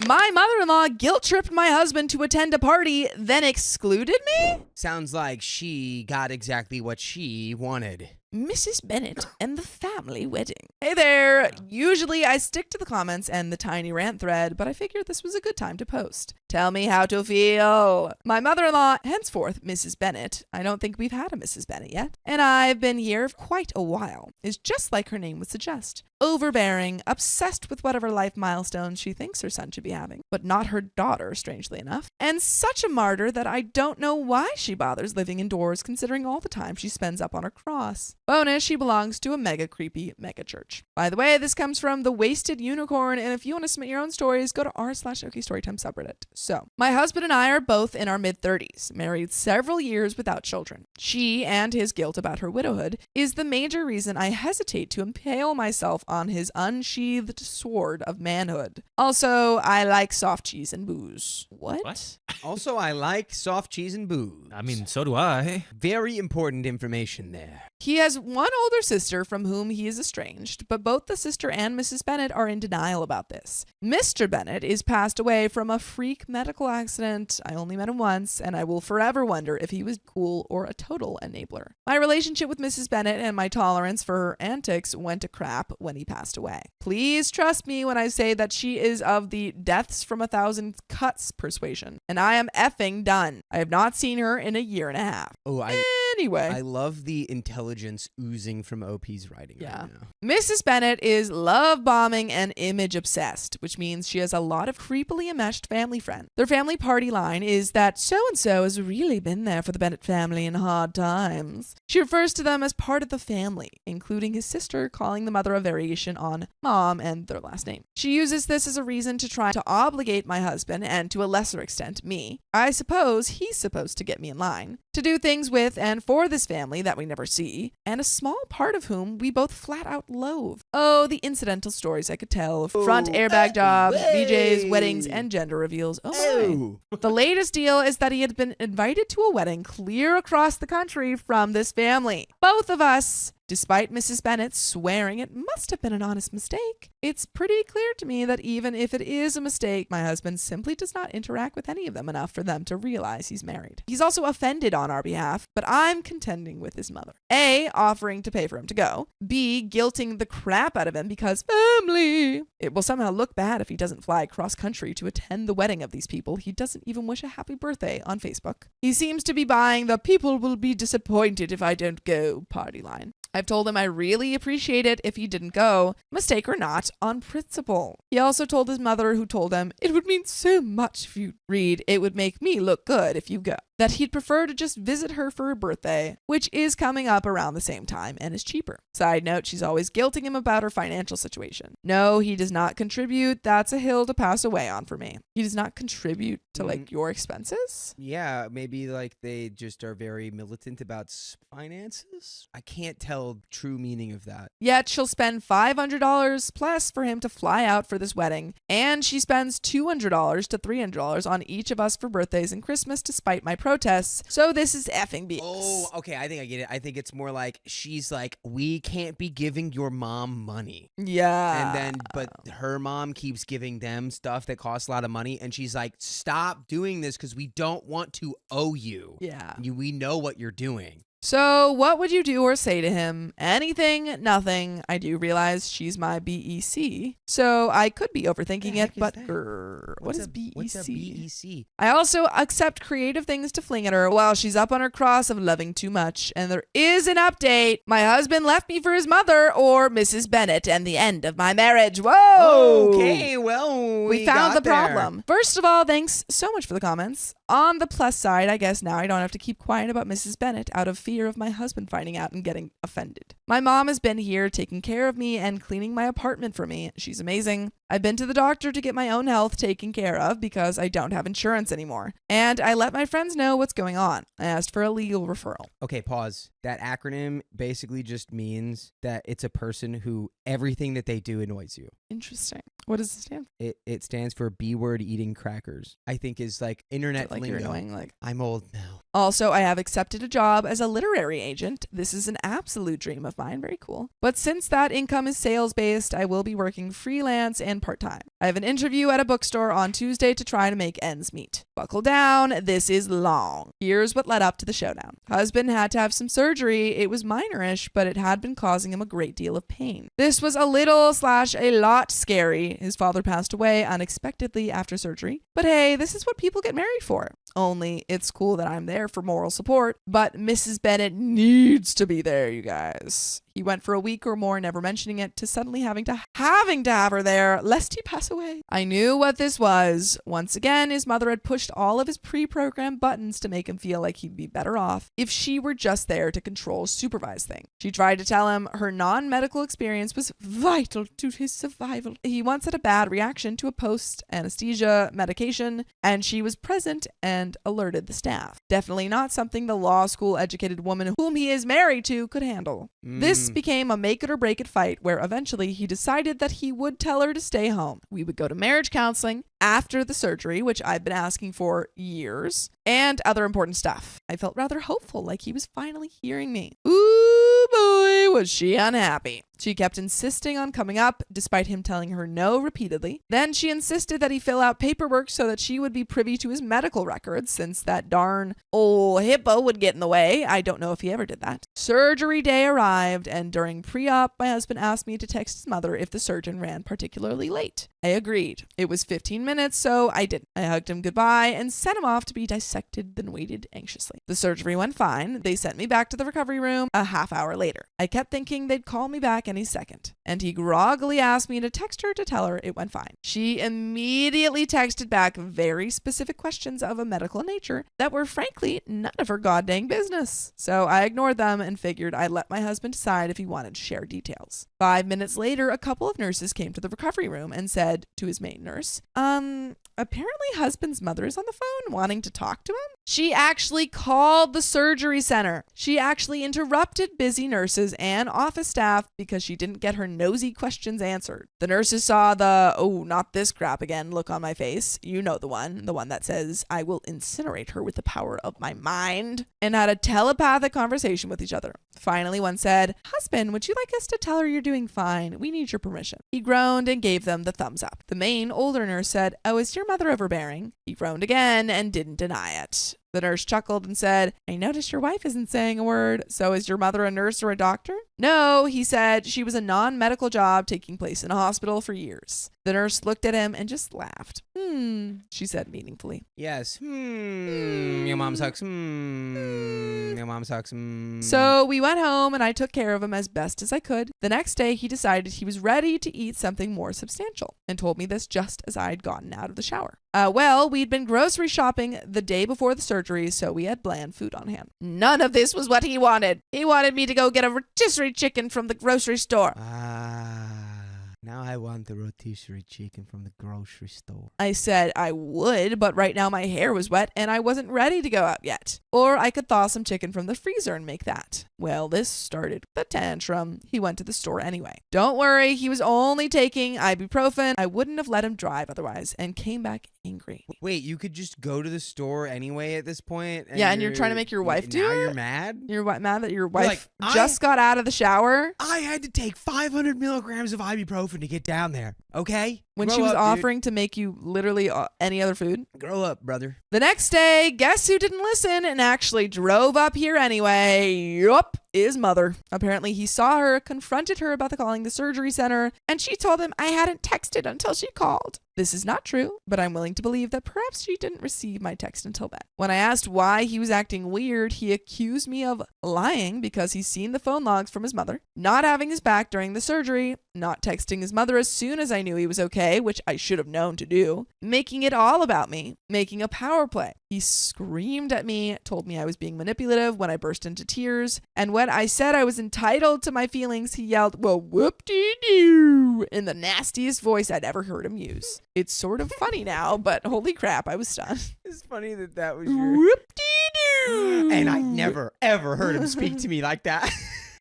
My mother-in-law guilt-tripped my husband to attend a party, then excluded me? Sounds like she got exactly what she wanted. Mrs. Bennet and the family wedding. Hey there! Usually I stick to the comments and the tiny rant thread, but I figured this was a good time to post. Tell me how to feel. My mother-in-law, henceforth Mrs. Bennet, I don't think we've had a Mrs. Bennet yet, and I've been here quite a while, is just like her name would suggest. Overbearing, obsessed with whatever life milestones she thinks her son should be having, but not her daughter, strangely enough, and such a martyr that I don't know why she bothers living indoors considering all the time she spends up on her cross. Bonus, she belongs to a mega creepy mega church. By the way, this comes from the Wasted Unicorn, and if you want to submit your own stories, go to r/OKStorytime subreddit. So, my husband and I are both in our mid-30s, married several years without children. She, and his guilt about her widowhood, is the major reason I hesitate to impale myself on his unsheathed sword of manhood. Also, I like soft cheese and booze. What? Also, I like soft cheese and booze. I mean, so do I. Very important information there. He has one older sister from whom he is estranged, but both the sister and Mrs. Bennet are in denial about this. Mr. Bennet is passed away from a freak medical accident. I only met him once, and I will forever wonder if he was cool or a total enabler. My relationship with Mrs. Bennet and my tolerance for her antics went to crap when he passed away. Please trust me when I say that she is of the deaths from 1,000 cuts persuasion, and I am effing done. I have not seen her in a year and a half. Oh, Anyway. I love the intelligence oozing from OP's writing right now. Mrs. Bennet is love bombing and image obsessed, which means she has a lot of creepily enmeshed family friends. Their family party line is that so-and-so has really been there for the Bennet family in hard times. She refers to them as part of the family, including his sister calling the mother a variation on mom and their last name. She uses this as a reason to try to obligate my husband, and to a lesser extent me. I suppose he's supposed to get me in line, to do things with and for this family that we never see, and a small part of whom we both flat out loathe. Oh, the incidental stories I could tell. Front airbag jobs, VJs, weddings, and gender reveals. Oh my. The latest deal is that he had been invited to a wedding clear across the country from this family. Both of us, despite Mrs. Bennet swearing it must have been an honest mistake, it's pretty clear to me that even if it is a mistake, my husband simply does not interact with any of them enough for them to realize he's married. He's also offended on our behalf, but I'm contending with his mother. A, offering to pay for him to go. B, guilting the crap out of him because family. It will somehow look bad if he doesn't fly cross country to attend the wedding of these people he doesn't even wish a happy birthday on Facebook. He seems to be buying the people will be disappointed if I don't go party line. I've told him I really appreciate it if he didn't go, mistake or not, on principle. He also told his mother, who told him, it would mean so much if you read, it would make me look good if you go, that he'd prefer to just visit her for her birthday, which is coming up around the same time and is cheaper. Side note, she's always guilting him about her financial situation. No, he does not contribute. That's a hill to pass away on for me. He does not contribute to like your expenses? Yeah, maybe like they just are very militant about finances. I can't tell true meaning of that. Yet she'll spend $500 plus for him to fly out for this wedding, and she spends $200 to $300 on each of us for birthdays and Christmas despite my protests. So this is effing BS. Oh, okay, I think I get it. I think it's more like she's like, we can't be giving your mom money. Yeah. And then, but her mom keeps giving them stuff that costs a lot of money, and she's like, stop doing this because we don't want to owe you. Yeah. We know what you're doing. So what would you do or say to him? Anything, nothing. I do realize she's my BEC, so I could be overthinking it, but what is BEC? What's a BEC? I also accept creative things to fling at her while she's up on her cross of loving too much. And there is an update. My husband left me for his mother, or Mrs. Bennet, and the end of my marriage. Whoa! Okay, well, we found the problem. First of all, thanks so much for the comments. On the plus side, I guess now I don't have to keep quiet about Mrs. Bennet out of fear of my husband finding out and getting offended. My mom has been here taking care of me and cleaning my apartment for me. She's amazing. I've been to the doctor to get my own health taken care of because I don't have insurance anymore. And I let my friends know what's going on. I asked for a legal referral. Okay, pause. That acronym basically just means that it's a person who everything that they do annoys you. Interesting. What does it stand for? It stands for B-word eating crackers, I think is like internet like lingo. you're annoying, like. I'm old now. Also, I have accepted a job as a literary agent. This is an absolute dream of mine. Very cool. But since that income is sales-based, I will be working freelance and part-time. I have an interview at a bookstore on Tuesday to try to make ends meet. Buckle down. This is long. Here's what led up to the showdown. Husband had to have some surgery. It was minor-ish, but it had been causing him a great deal of pain. This was a little/a lot scary. His father passed away unexpectedly after surgery. But hey, this is what people get married for. Only it's cool that I'm there for moral support, but Mrs. Bennet needs to be there, you guys. He went for a week or more, never mentioning it, to suddenly having to have her there, lest he pass away. I knew what this was. Once again, his mother had pushed all of his pre-programmed buttons to make him feel like he'd be better off if she were just there to control, supervise things. She tried to tell him her non-medical experience was vital to his survival. He once had a bad reaction to a post-anesthesia medication, and she was present and alerted the staff. Definitely not something the law school educated woman whom he is married to could handle. This became a make it or break it fight where eventually he decided that he would tell her to stay home. We would go to marriage counseling after the surgery, which I've been asking for years, and other important stuff. I felt rather hopeful, like he was finally hearing me. Ooh boy, was she unhappy. She kept insisting on coming up, despite him telling her no repeatedly. Then she insisted that he fill out paperwork so that she would be privy to his medical records, since that darn old hippo would get in the way. I don't know if he ever did that. Surgery day arrived, and during pre-op, my husband asked me to text his mother if the surgeon ran particularly late. I agreed. It was 15 minutes, so I didn't. I hugged him goodbye and sent him off to be dissected, then waited anxiously. The surgery went fine. They sent me back to the recovery room a half hour later. I kept thinking they'd call me back any second, and he groggily asked me to text her to tell her it went fine. She immediately texted back very specific questions of a medical nature that were frankly none of her goddamn business. So I ignored them and figured I'd let my husband decide if he wanted to share details. 5 minutes later, a couple of nurses came to the recovery room and said to his main nurse, apparently husband's mother is on the phone wanting to talk to him. She actually called the surgery center. She actually interrupted busy nurses and office staff because she didn't get her nosy questions answered. The nurses saw the, oh, not this crap again look on my face. You know the one that says, I will incinerate her with the power of my mind, and had a telepathic conversation with each other. Finally, one said, husband, would you like us to tell her you're doing fine? We need your permission. He groaned and gave them the thumbs up. The main older nurse said, oh, is your mother overbearing? He groaned again and didn't deny it. The nurse chuckled and said, I noticed your wife isn't saying a word. So is your mother a nurse or a doctor? No, he said. She was a non-medical job taking place in a hospital for years. The nurse looked at him and just laughed. She said meaningfully. Yes. Your mom sucks. Your mom sucks. So we went home and I took care of him as best as I could. The next day he decided he was ready to eat something more substantial and told me this just as I had gotten out of the shower. Well, we'd been grocery shopping the day before the surgery, so we had bland food on hand. None of this was what he wanted. He wanted me to go get a rotisserie chicken from the grocery store. Now I want the rotisserie chicken from the grocery store. I said I would, but right now my hair was wet and I wasn't ready to go out yet. Or I could thaw some chicken from the freezer and make that. Well, this started the tantrum. He went to the store anyway. Don't worry, he was only taking ibuprofen. I wouldn't have let him drive otherwise, and came back angry. Wait, you could just go to the store anyway at this point? And and you're trying to make your wife do it? Now you're mad? You're mad that your wife like, just got out of the shower? I had to take 500 milligrams of ibuprofen to get down there, okay? When Grow she was up, offering to make you literally any other food? Grow up, brother. The next day, guess who didn't listen and actually drove up here anyway? Yup, his mother. Apparently he saw her, confronted her about calling the surgery center, and she told him I hadn't texted until she called. This is not true, but I'm willing to believe that perhaps she didn't receive my text until then. When I asked why he was acting weird, he accused me of lying because he's seen the phone logs from his mother, not having his back during the surgery, not texting his mother as soon as I knew he was okay, which I should have known to do, making it all about me, making a power play. He screamed at me, told me I was being manipulative when I burst into tears, and when I said I was entitled to my feelings, he yelled, well, whoop-dee-doo, in the nastiest voice I'd ever heard him use. It's sort of funny now, but holy crap, I was stunned. It's funny that was your... Whoop-dee-doo. And I never, ever heard him speak to me like that.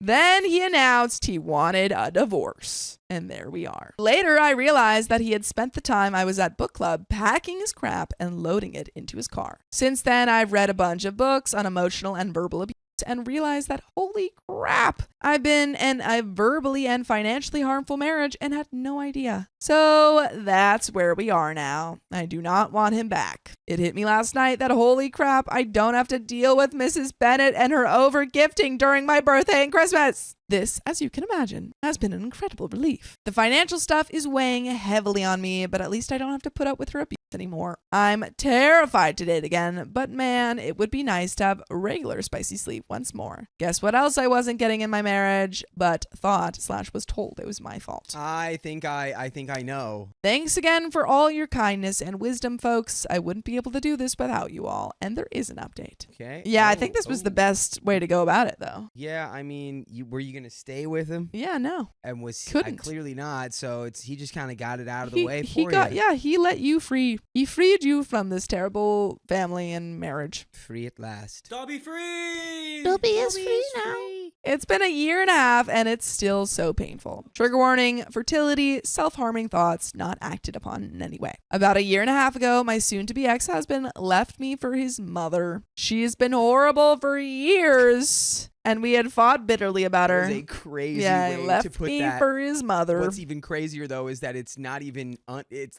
Then he announced he wanted a divorce. And there we are. Later, I realized that he had spent the time I was at book club packing his crap and loading it into his car. Since then, I've read a bunch of books on emotional and verbal abuse and realized that, holy crap, I've been in a verbally and financially harmful marriage and had no idea. So that's where we are now. I do not want him back. It hit me last night that, holy crap, I don't have to deal with Mrs. Bennet and her over-gifting during my birthday and Christmas. This, as you can imagine, has been an incredible relief. The financial stuff is weighing heavily on me, but at least I don't have to put up with her abuse anymore. I'm terrified to date again, but man, it would be nice to have regular spicy sleep once more. Guess what else I wasn't getting in my marriage, but thought/was told it was my fault. I think I know. Thanks again for all your kindness and wisdom, folks. I wouldn't be able to do this without you all, and there is an update. Okay. Yeah, I think this was the best way to go about it, though. Yeah, I mean, were you gonna stay with him? Yeah, no. And Couldn't. clearly not. So he just kind of got it out of the way for you. Yeah, he let you free. He freed you from this terrible family and marriage. Free at last. Dobby free! Dobby is free now. It's been a year and a half and it's still so painful. Trigger warning, fertility, self-harming thoughts not acted upon in any way. About a year and a half ago, my soon-to-be ex-husband left me for his mother. She has been horrible for years. And we had fought bitterly about her. That is a crazy he way left to put me that. for his mother. What's even crazier though is that it's not even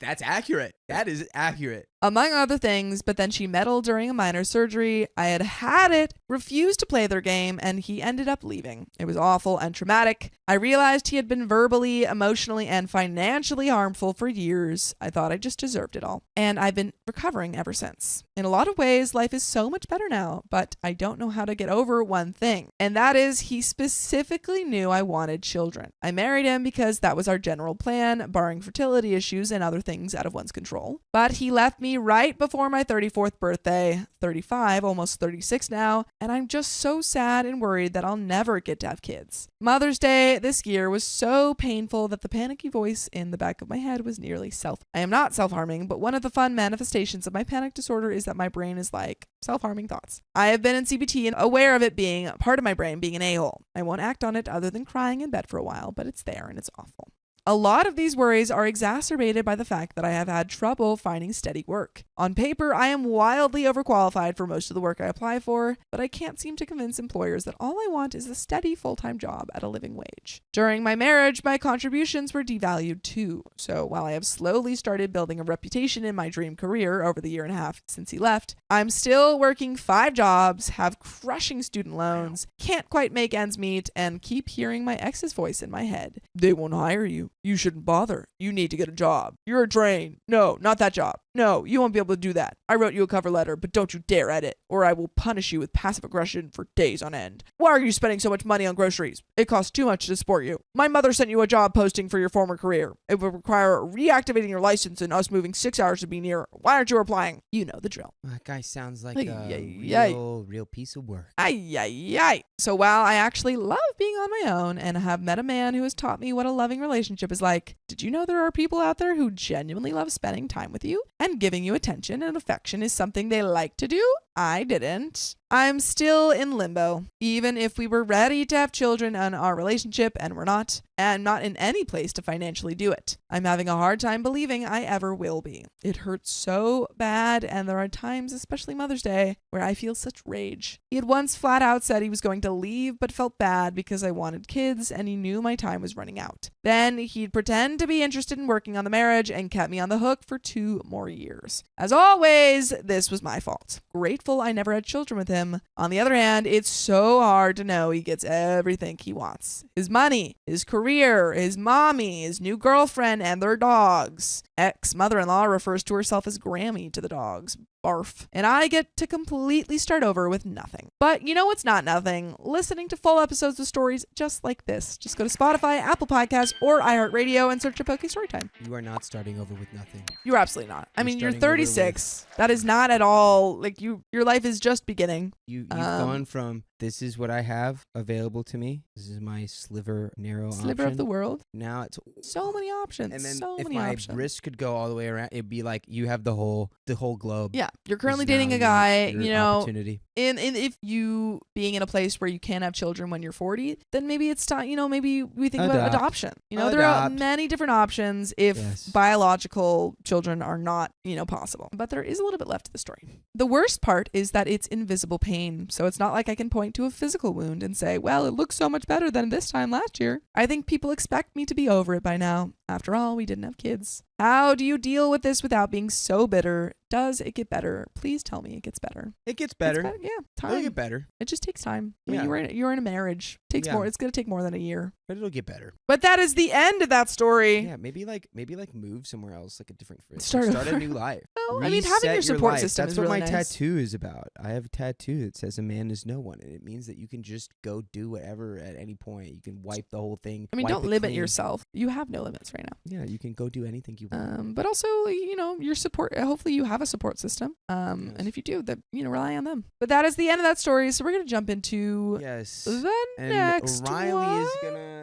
that's accurate. That is accurate. Among other things, but then she meddled during a minor surgery. I had it, refused to play their game, and he ended up leaving. It was awful and traumatic. I realized he had been verbally, emotionally, and financially harmful for years. I thought I just deserved it all. And I've been recovering ever since. In a lot of ways, life is so much better now, but I don't know how to get over one thing. And that is, he specifically knew I wanted children. I married him because that was our general plan, barring fertility issues and other things out of one's control. But he left me right before my 34th birthday, 35, almost 36 now, and I'm just so sad and worried that I'll never get to have kids. Mother's Day this year was so painful that the panicky voice in the back of my head was nearly I am not self-harming, but one of the fun manifestations of my panic disorder is that my brain is like self-harming thoughts. I have been in CBT and aware of it being part of my brain being an a-hole. I won't act on it other than crying in bed for a while, but it's there and it's awful. A lot of these worries are exacerbated by the fact that I have had trouble finding steady work. On paper, I am wildly overqualified for most of the work I apply for, but I can't seem to convince employers that all I want is a steady full-time job at a living wage. During my marriage, my contributions were devalued too, so while I have slowly started building a reputation in my dream career over the year and a half since he left, I'm still working 5 jobs, have crushing student loans, can't quite make ends meet, and keep hearing my ex's voice in my head. They won't hire you. You shouldn't bother. You need to get a job. You're a drain. No, not that job. No, you won't be able to do that. I wrote you a cover letter, but don't you dare edit, or I will punish you with passive aggression for days on end. Why are you spending so much money on groceries? It costs too much to support you. My mother sent you a job posting for your former career. It would require reactivating your license and us moving 6 hours to be near. Why aren't you replying? You know the drill. That guy sounds like Ay, real piece of work. Ay. So while I actually love being on my own and have met a man who has taught me what a loving relationship is like, did you know there are people out there who genuinely love spending time with you? And giving you attention and affection is something they like to do? I didn't. I'm still in limbo. Even if we were ready to have children in our relationship and we're not, and not in any place to financially do it. I'm having a hard time believing I ever will be. It hurts so bad, and there are times, especially Mother's Day, where I feel such rage. He had once flat out said he was going to leave, but felt bad because I wanted kids and he knew my time was running out. Then he'd pretend to be interested in working on the marriage and kept me on the hook for 2 more years. As always, this was my fault. Grateful I never had children with him. On the other hand, it's so hard to know he gets everything he wants. His money, his career, his mommy, his new girlfriend, and their dogs. Ex-mother-in-law refers to herself as Grammy to the dogs. Barf. And I get to completely start over with nothing. But you know what's not nothing? Listening to full episodes of stories just like this. Just go to Spotify, Apple Podcasts, or iHeartRadio and search up OK Storytime. You are not starting over with nothing. You're absolutely not. I mean, you're starting 36. That is not at all, like, your life is just beginning. You've gone from this is what I have available to me. This is my narrow Sliver option. of the world. Now it's So many options. and then so if many my options. wrist could go all the way around, it'd be like you have the whole globe. Yeah, you're This currently is dating now a guy, your you know, opportunity. and if you being in a place where you can't have children when you're 40, then maybe it's time, you know, maybe we think about adoption. You know, there are Adopt. many different options if Yes. biological children are not, you know, possible. But there is a little bit left to the story. The worst part is that it's invisible pain. So it's not like I can point to a physical wound and say, well, it looks so much better than this time last year. I think people expect me to be over it by now. After all, we didn't have kids. How do you deal with this without being so bitter? Does it get better? Please tell me it gets better. It gets better. Yeah, It'll time. get better, It just takes time. I mean, Yeah. you're in a marriage. Takes Yeah. more. It's gonna take more than a year. but it'll get better. But that is the end of that story. Yeah, maybe move somewhere else, like a different Start start a over. new life. Oh, I mean, having your Reset support life. system That's is what really my nice. tattoo is about. I have a tattoo that says "A man is no one," and it means that you can just go do whatever at any point. You can wipe the whole thing. I mean, wipe don't it limit clean. yourself. You have no limits right now. Yeah, you can go do anything you want. But also, you know, your support. Hopefully, you have a support system. Yes. And if you do, that, you know, rely on them. But that is the end of that story. So we're gonna jump into Yes. the And next Riley one. is gonna